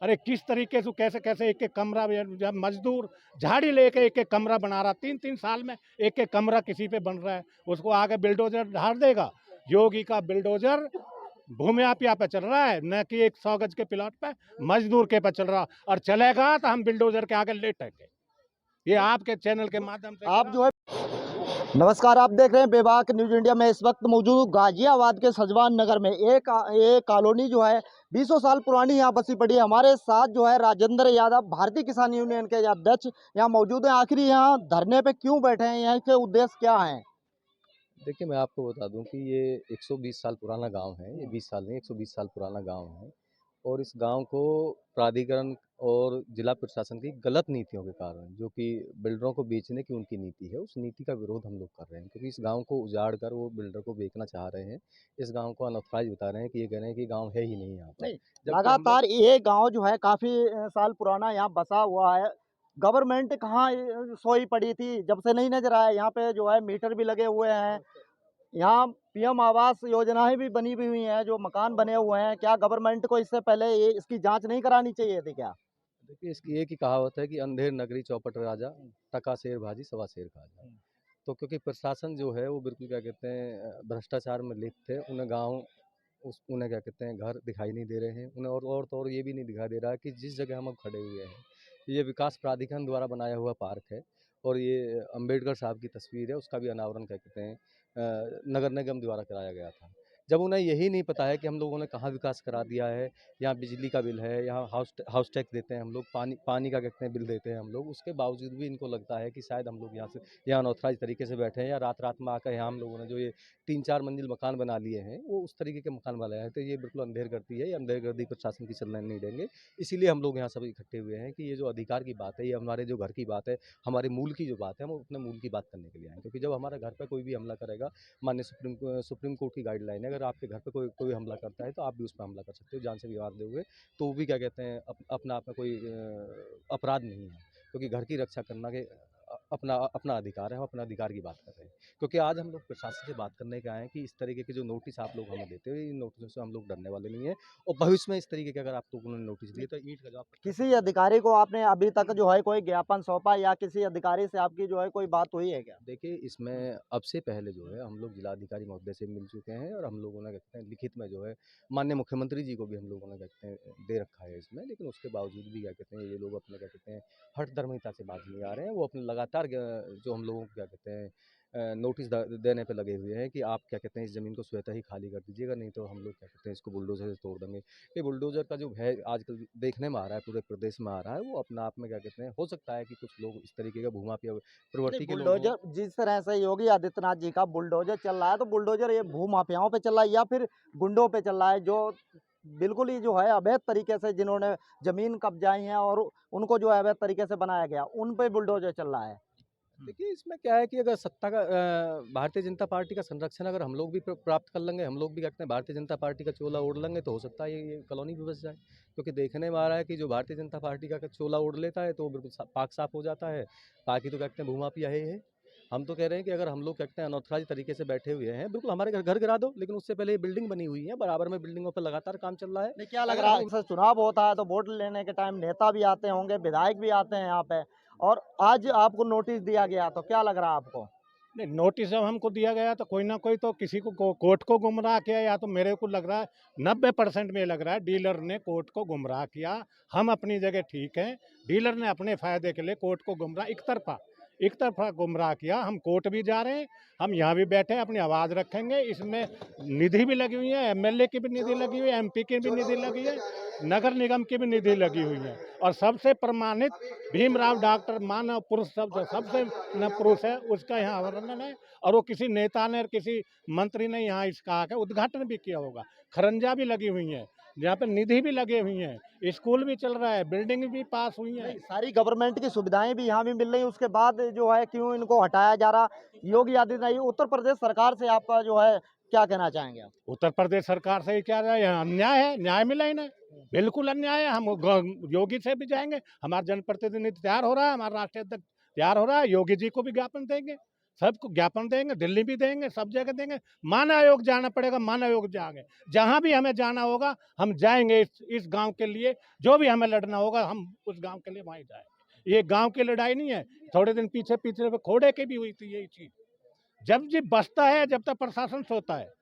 अरे किस तरीके से कैसे कैसे एक एक कमरा, जब मजदूर झाड़ी लेके एक एक कमरा बना रहा, 3-3 साल में एक एक कमरा किसी पे बन रहा है, उसको आगे बिल्डोजर ढार देगा। योगी का बिल्डोजर भूमि पे चल रहा है, न कि एक 100 गज के प्लॉट पे मजदूर के पे चल रहा, और चलेगा तो हम बिल्डोजर के आगे लेटेंगे। ये आपके चैनल के माध्यम से आप जो है नमस्कार, आप देख रहे हैं बेबाक न्यूज इंडिया में। इस वक्त मौजूद हूँ गाजियाबाद के सजवान नगर में। एक कॉलोनी जो है 20 साल पुरानी यहाँ बसी पड़ी है। हमारे साथ जो है राजेंद्र यादव, भारतीय किसान यूनियन के अध्यक्ष, यहाँ मौजूद हैं। आखिर यहाँ धरने पे क्यों बैठे हैं, यहाँ के उद्देश्य क्या हैं? देखिए, मैं आपको बता दूं कि ये 120 साल पुराना गांव है। ये 20 साल नहीं, 120 साल पुराना गांव है। और इस गांव को प्राधिकरण और जिला प्रशासन की गलत नीतियों के कारण, जो कि बिल्डरों को बेचने की उनकी नीति है, उस नीति का विरोध हम लोग कर रहे हैं। क्योंकि इस गांव को उजाड़ कर वो बिल्डर को बेचना चाह रहे हैं। इस गांव को अनऑथराइज बता रहे हैं कि ये कह रहे हैं कि गांव है ही नहीं यहाँ पर। नहीं, जबकि हम लोग लगातार ये गांव जो है काफी साल पुराना यहाँ बसा हुआ है। गवर्नमेंट कहाँ सोई पड़ी थी, जब से नहीं नजर आया। यहाँ पे जो है मीटर भी लगे हुए हैं। यहाँ पीएम आवास योजनाएं भी बनी हुई हैं, जो मकान बने हुए हैं। क्या गवर्नमेंट को इससे पहले ये इसकी जांच नहीं करानी चाहिए थी क्या? देखिए, इसकी एक ही कहावत है कि अंधेर नगरी चौपट राजा, टका शेर भाजी सवा शेर खाजा। तो क्योंकि प्रशासन जो है वो बिल्कुल क्या कहते हैं भ्रष्टाचार में लिप्त है। उन्हें गांव उन्हें क्या कहते हैं घर दिखाई नहीं दे रहे हैं उन्हें। और तो और ये भी नहीं दिखाई दे रहा है कि जिस जगह हम अब खड़े हुए हैं, ये विकास प्राधिकरण द्वारा बनाया हुआ पार्क है। और ये अंबेडकर साहब की तस्वीर है, उसका भी अनावरण क्या कहते हैं नगर निगम द्वारा कराया गया था। जब उन्हें यही नहीं पता है कि हम लोगों ने कहाँ विकास करा दिया है। यहाँ बिजली का बिल है, यहाँ हाउस टैक्स देते हैं हम लोग, पानी का कहते हैं बिल देते हैं हम लोग। उसके बावजूद भी इनको लगता है कि शायद हम लोग यहाँ अनऑथराइज तरीके से बैठे हैं, या रात रात में आकर यहाँ हम लोगों ने जो ये 3-4 मंजिल मकान बना लिए हैं, वो उस तरीके के मकान बनाए हैं। तो ये बिल्कुल अंधेरगर्दी है, ये अंधेरगर्दी प्रशासन की चलने नहीं देंगे। इसीलिए हम लोग यहाँ सब इकट्ठे हुए हैं कि ये जो अधिकार की बात है, ये हमारे जो घर की बात है, हमारे मूल की जो बात है, हम अपने मूल की बात करने के लिए आए हैं। क्योंकि जब हमारे घर पर कोई भी हमला करेगा, माननीय सुप्रीम कोर्ट की गाइडलाइन है, अगर आपके घर पे कोई हमला करता है तो आप भी उस पर हमला कर सकते हो, जान से भी मार दोगे। तो वो भी क्या कहते हैं अपना आप में कोई अपराध नहीं है। क्योंकि घर की रक्षा करना के अपना अपना अधिकार है। हम अपने अधिकार की बात कर रहे हैं। क्योंकि आज हम लोग प्रशासन से बात करने के आए हैं कि इस तरीके के जो नोटिस आप लोग हमें देते हो, इन नोटिसों से हम लोग डरने वाले नहीं है। और भविष्य में इस तरीके के अगर आप लोगों ने नोटिस दिए तो ईंट का जवाब किसी अधिकारी को आपने अभी तक जो है कोई ज्ञापन सौंपा, या किसी अधिकारी से आपकी जो है कोई बात हुई है क्या? देखिए, इसमें अब से पहले जो है हम लोग जिलाधिकारी महोदय से मिल चुके हैं, और हम लोगों ने क्या कहते हैं लिखित में जो है माननीय मुख्यमंत्री जी को भी हम लोगों ने क्या कहते हैं दे रखा है इसमें। लेकिन उसके बावजूद भी क्या कहते हैं ये लोग अपने क्या कहते हैं हठधर्मिता से बात नहीं आ रहे हैं। वो अपने लगातार जो हम लोगों को क्या कहते हैं नोटिस देने पे लगे हुए हैं कि आप क्या कहते हैं इस ज़मीन को स्वतः ही खाली कर दीजिएगा, नहीं तो हम लोग क्या कहते हैं इसको बुलडोजर से तोड़ देंगे। ये बुलडोजर का जो है आजकल देखने में आ रहा है, पूरे प्रदेश में आ रहा है, वो अपने आप में क्या कहते हैं हो सकता है कि कुछ लोग इस तरीके का भूमाफिया नहीं, प्रवृत्ति के लोग हों। बुलडोजर जिस तरह से योगी आदित्यनाथ जी का बुलडोजर चल रहा है, तो बुलडोजर ये भू माफियाओं पे चल रहा है या फिर गुंडों पे चल रहा है, जो बिल्कुल ही जो है अवैध तरीके से जिन्होंने जमीन कब्जाई है और उनको जो है अवैध तरीके से बनाया गया, उन पे बुलडोजर चल रहा है? देखिए, इसमें क्या है कि अगर सत्ता का भारतीय जनता पार्टी का संरक्षण अगर हम लोग भी प्राप्त कर लेंगे, हम लोग भी क्या कहते हैं भारतीय जनता पार्टी का चोला ओढ़ लेंगे, तो हो सकता है ये कॉलोनी भी बस जाए। क्योंकि देखने में आ रहा है कि जो भारतीय जनता पार्टी का चोला ओढ़ लेता है तो वो बिल्कुल पाक साफ हो जाता है। बाकी तो क्या कहते हैं भूमाफिया है ही है। हम तो कह रहे हैं कि अगर हम लोग क्या कहते हैं अनऑथराइज तरीके से बैठे हुए हैं, बिल्कुल हमारे घर गिरा दो, लेकिन उससे पहले ये बिल्डिंग बनी हुई है, बराबर में बिल्डिंगों पर लगातार काम चल रहा है। नहीं, क्या लग अगर रहा हम है अक्सर चुनाव होता है तो वोट लेने के टाइम नेता भी आते होंगे, विधायक भी आते हैं यहाँ पे, और आज आपको नोटिस दिया गया, तो क्या लग रहा है आपको? नहीं, नोटिस जब हमको दिया गया तो कोई ना कोई तो किसी को कोर्ट को गुमराह किया, या तो मेरे को लग रहा है 90% में लग रहा है डीलर ने कोर्ट को गुमराह किया। हम अपनी जगह ठीक हैं, डीलर ने अपने फायदे के लिए कोर्ट को गुमराह एक तरफा गुमराह किया। हम कोर्ट भी जा रहे हैं, हम यहाँ भी बैठे हैं, अपनी आवाज़ रखेंगे। इसमें निधि भी लगी हुई है, एमएलए की भी निधि लगी हुई है, एमपी की भी निधि लगी है, नगर निगम की भी निधि लगी हुई है, और सबसे प्रमाणित भीमराव डॉक्टर मानव पुरुष सबसे न पुरुष है, उसका यहाँ वर्णन है। और वो किसी नेता ने और किसी मंत्री ने यहाँ इसका आकर उद्घाटन भी किया होगा। खरंजा भी लगी हुई है, यहाँ पे निधि भी लगे हुई हैं, स्कूल भी चल रहा है, बिल्डिंग भी पास हुई है। नहीं, सारी गवर्नमेंट की सुविधाएं भी यहाँ भी मिल रही हैं, उसके बाद जो है क्यों इनको हटाया जा रहा? योगी आदित्यनाथ, उत्तर प्रदेश सरकार से आपका जो है क्या कहना चाहेंगे आप? उत्तर प्रदेश सरकार से ही क्या रहा है, यहाँ अन्याय है, न्याय मिला ही नहीं। बिल्कुल अन्याय है। हम योगी से भी जाएंगे, हमारा जनप्रतिनिधि तैयार हो रहा है, हमारा राष्ट्रीय अध्यक्ष तैयार हो रहा है, योगी जी को भी ज्ञापन देंगे। सबको ज्ञापन देंगे, दिल्ली भी देंगे, सब जगह देंगे। मान आयोग जाना पड़ेगा, मान आयोग जाएंगे, जहाँ भी हमें जाना होगा हम जाएंगे। इस गांव के लिए जो भी हमें लड़ना होगा हम उस गांव के लिए वहीं जाएंगे। ये गांव की लड़ाई नहीं है। थोड़े दिन पीछे पीछे खोड़े की भी हुई थी यही चीज। जब जी बसता है जब तक प्रशासन सोता है।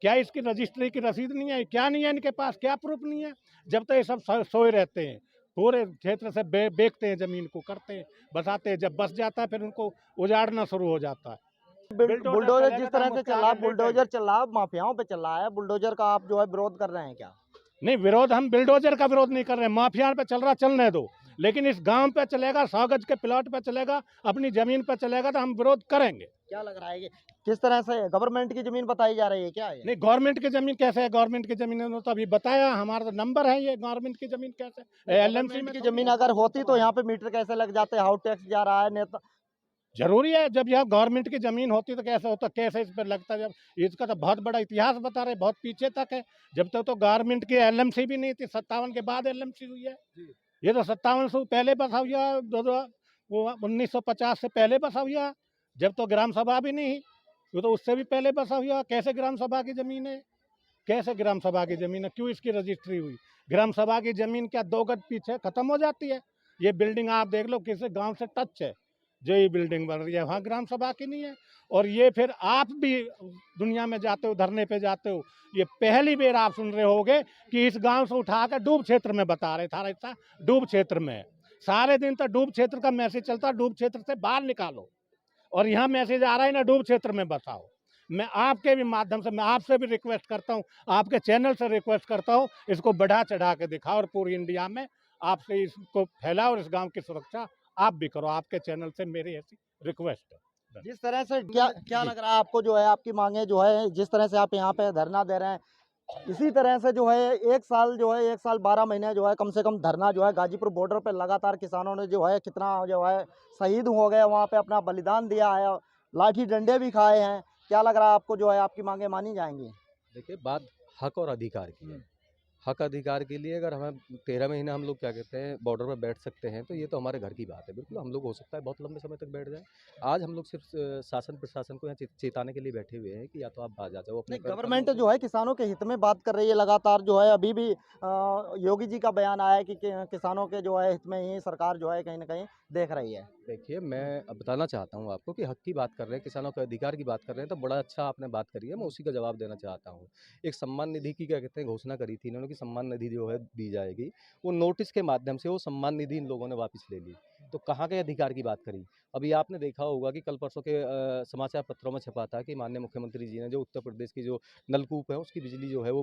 क्या इसकी रजिस्ट्री की रसीद नहीं है? क्या नहीं है इनके पास? क्या प्रूफ नहीं है? जब तक ये सब सोए रहते हैं, पूरे क्षेत्र से बेचते हैं, जमीन को करते हैं, बसाते हैं। जब बस जाता है फिर उनको उजाड़ना शुरू हो जाता है। बुलडोजर जिस तरह हम से उसके चल रहा है, आगे लेट बुलडोजर जाएंगे। चल रहा है, माफियाओं पे चल रहा है, बुलडोजर का आप जो है विरोध कर रहे हैं क्या? नहीं, विरोध हम बिल्डोजर का विरोध नहीं कर रहे हैं। माफिया पे चल रहा, चलने दो, लेकिन इस गांव पे चलेगा, 100 गज के प्लॉट पे चलेगा, अपनी जमीन पे चलेगा तो हम विरोध करेंगे। क्या लग रहा है कि किस तरह से गवर्नमेंट की जमीन बताई जा रही है क्या ये? नहीं, गवर्नमेंट की जमीन कैसे है? गवर्नमेंट की जमीन ने तो अभी बताया, हमारा तो नंबर है ये। गवर्नमेंट की जमीन कैसे? एलएमसी गवर्नमेंट में की थोड़ी जमीन है। अगर होती तो यहाँ पे मीटर कैसे लग जाते? हाउस टैक्स जा रहा है नेता। जरूरी है, जब यह गवर्नमेंट की जमीन होती तो कैसे होता, कैसे इस पर लगता? जब इसका तो बहुत बड़ा इतिहास बता रहे, बहुत पीछे तक है। जब तक तो गवर्नमेंट की एलएमसी भी नहीं थी, 57 के बाद एलएमसी हुई है। ये तो 57 से पहले बसा हुआ, वो 1950 से पहले बसा हुआ। जब तो ग्राम सभा भी नहीं, वो तो उससे भी पहले बसा हुआ। कैसे ग्राम सभा की जमीन है? कैसे ग्राम सभा की जमीन है? क्यों इसकी रजिस्ट्री हुई? ग्राम सभा की जमीन क्या 2 गज पीछे खत्म हो जाती है? ये बिल्डिंग आप देख लो, किसी गांव से टच है जो ये बिल्डिंग बन रही है, वहाँ ग्राम सभा की नहीं है। और ये फिर आप भी दुनिया में जाते हो, धरने पे जाते हो, ये पहली बार आप सुन रहे होगे कि इस गांव से उठाकर डूब क्षेत्र में बता रहे था। ऐसा डूब क्षेत्र में सारे दिन तो डूब क्षेत्र का मैसेज चलता, डूब क्षेत्र से बाहर निकालो, और यहाँ मैसेज आ रहा है ना डूब क्षेत्र में बसाओ। मैं आपके भी माध्यम से, मैं आपसे भी रिक्वेस्ट करता हूँ, आपके चैनल से रिक्वेस्ट करता हूँ, इसको बढ़ा चढ़ा के दिखाओ और पूरी इंडिया में आपसे इसको फैलाओ और इस गांव की सुरक्षा आप भी करो। आपके चैनल से मेरी ऐसी रिक्वेस्ट है। जिस तरह से क्या लग रहा है आपको जो है आपकी मांगे जो है जिस तरह से आप यहाँ पे धरना दे रहे हैं, इसी तरह से जो है 1 साल 12 महीने जो है कम से कम धरना जो है गाजीपुर बॉर्डर पे लगातार किसानों ने जो है कितना जो है शहीद हो गए, वहाँ पे अपना बलिदान दिया है, लाठी डंडे भी खाए हैं। क्या लग रहा है आपको जो है आपकी मांगे मानी जाएंगी? देखिए, बात हक और अधिकार की है। हक अधिकार के लिए अगर हमें 13 महीने हम लोग क्या कहते हैं बॉर्डर पर बैठ सकते हैं, तो ये तो हमारे घर की बात है। बिल्कुल हम लोग हो सकता है बहुत लंबे समय तक बैठ जाए। आज हम लोग सिर्फ शासन प्रशासन को यहाँ चेताने के लिए बैठे हुए हैं कि या तो आप बाहर आ जाओ अपने नहीं, कर्तव्यों गवर्नमेंट से। जो है किसानों के हित में बात कर रही है लगातार जो है। अभी भी योगी जी का बयान आया है कि किसानों के जो है हित में ही सरकार जो है कहीं ना कहीं देख रही है। देखिए, मैं अब बताना चाहता हूँ आपको कि हक की बात कर रहे हैं, किसानों के अधिकार की बात कर रहे हैं, तो बड़ा अच्छा आपने बात करी है, मैं उसी का जवाब देना चाहता हूँ। एक सम्मान निधि की क्या कहते हैं घोषणा करी थी इन्होंने कि सम्मान निधि जो है दी जाएगी। वो नोटिस के माध्यम से वो सम्मान निधि इन लोगों ने वापस ले ली। तो कहाँ के अधिकार की बात करी? अभी आपने देखा होगा कि कल परसों के समाचार पत्रों में छपा था कि माननीय मुख्यमंत्री जी ने जो उत्तर प्रदेश की जो नलकूप है उसकी बिजली जो है वो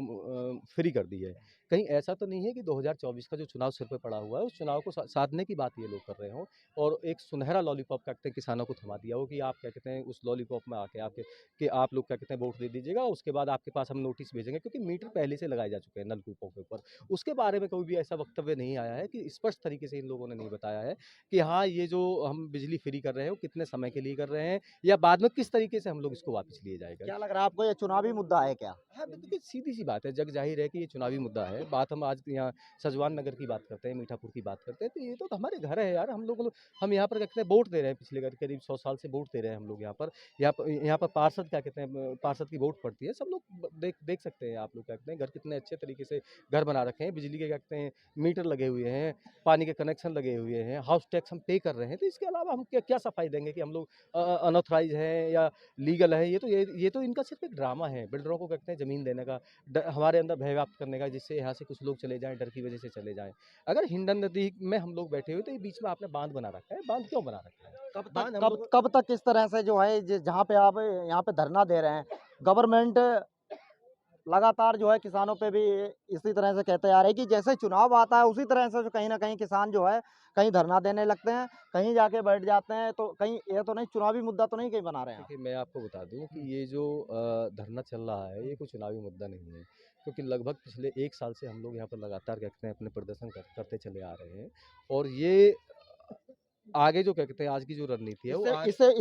फ्री कर दी है। कहीं ऐसा तो नहीं है कि 2024 का जो चुनाव सिर पे पड़ा हुआ है उस चुनाव को साधने की बात ये लोग कर रहे हों और एक सुनहरा लॉलीपॉप क्या कहते हैं किसानों को थमा दिया हो कि आप क्या कहते हैं उस लॉलीपॉप में आके आपके कि आप लोग क्या कहते हैं वोट दे दीजिएगा, उसके बाद आपके पास हम नोटिस भेजेंगे, क्योंकि मीटर पहले से लगाए जा चुके हैं नलकूपों के ऊपर। उसके बारे में कोई भी ऐसा वक्तव्य नहीं आया है कि स्पष्ट तरीके से इन लोगों ने नहीं बताया है कि हाँ ये जो हम बिजली फ्री कर रहे हैं वो कितने समय के लिए कर रहे हैं या बाद में किस तरीके से हम लोग इसको वापस लिए जाएगा। क्या लग रहा है आपको ये चुनावी मुद्दा है क्या? हाँ, देखिए सीधी सी बात है, जग जाहिर है कि ये चुनावी मुद्दा है। बात हम आज यहाँ सजवान नगर की बात करते हैं, मीठापुर की बात करते हैं, तो ये तो हमारे घर है यार। हम यहाँ पर क्या कहते हैं वोट दे रहे हैं, पिछले करीब 100 साल से वोट दे रहे हैं हम लोग यहाँ पर पार्षद क्या कहते हैं पार्षद की वोट पड़ती है। सब लोग देख देख सकते हैं, आप लोग क्या कहते हैं घर कितने अच्छे तरीके से घर बना रखे हैं, बिजली के क्या कहते हैं मीटर लगे हुए हैं, पानी के कनेक्शन लगे हुए हैं, हाउस टैक्स हम पे कर रहे हैं। तो इसके अलावा हम क्या क्या सफाई देंगे कि हम लोग अनऑथराइज हैं या लीगल है? ये तो इनका सिर्फ एक ड्रामा है, बिल्डरों को कहते हैं ज़मीन देने का, हमारे अंदर भय व्याप्त करने का, जिससे यहाँ से कुछ लोग चले जाएँ, डर की वजह से चले जाएँ। अगर हिंडन नदी में हम लोग बैठे हुए तो ये बीच में आपने बांध बना रखा है, बांध क्यों बना रखा है? बांध हम लोग कब तक इस तरह से जो है जहाँ पे आप यहाँ पे धरना दे रहे हैं, गवर्नमेंट लगातार जो है किसानों पे भी इसी तरह से कहते आ रहे हैं कि जैसे चुनाव आता है उसी तरह से जो कहीं ना कहीं किसान जो है कहीं धरना देने लगते हैं, कहीं जाके बैठ जाते हैं। तो कहीं ये तो नहीं चुनावी मुद्दा तो नहीं कहीं बना रहे हैं आप? देखिए, मैं आपको बता दूँ कि ये जो धरना चल रहा है ये कोई चुनावी मुद्दा नहीं है, क्योंकि लगभग पिछले 1 साल से हम लोग यहाँ पर लगातार क्या कहते हैं अपने प्रदर्शन करते चले आ रहे हैं और ये आगे जो क्या कहते हैं आज की जो रणनीति है वो इससे आज इससे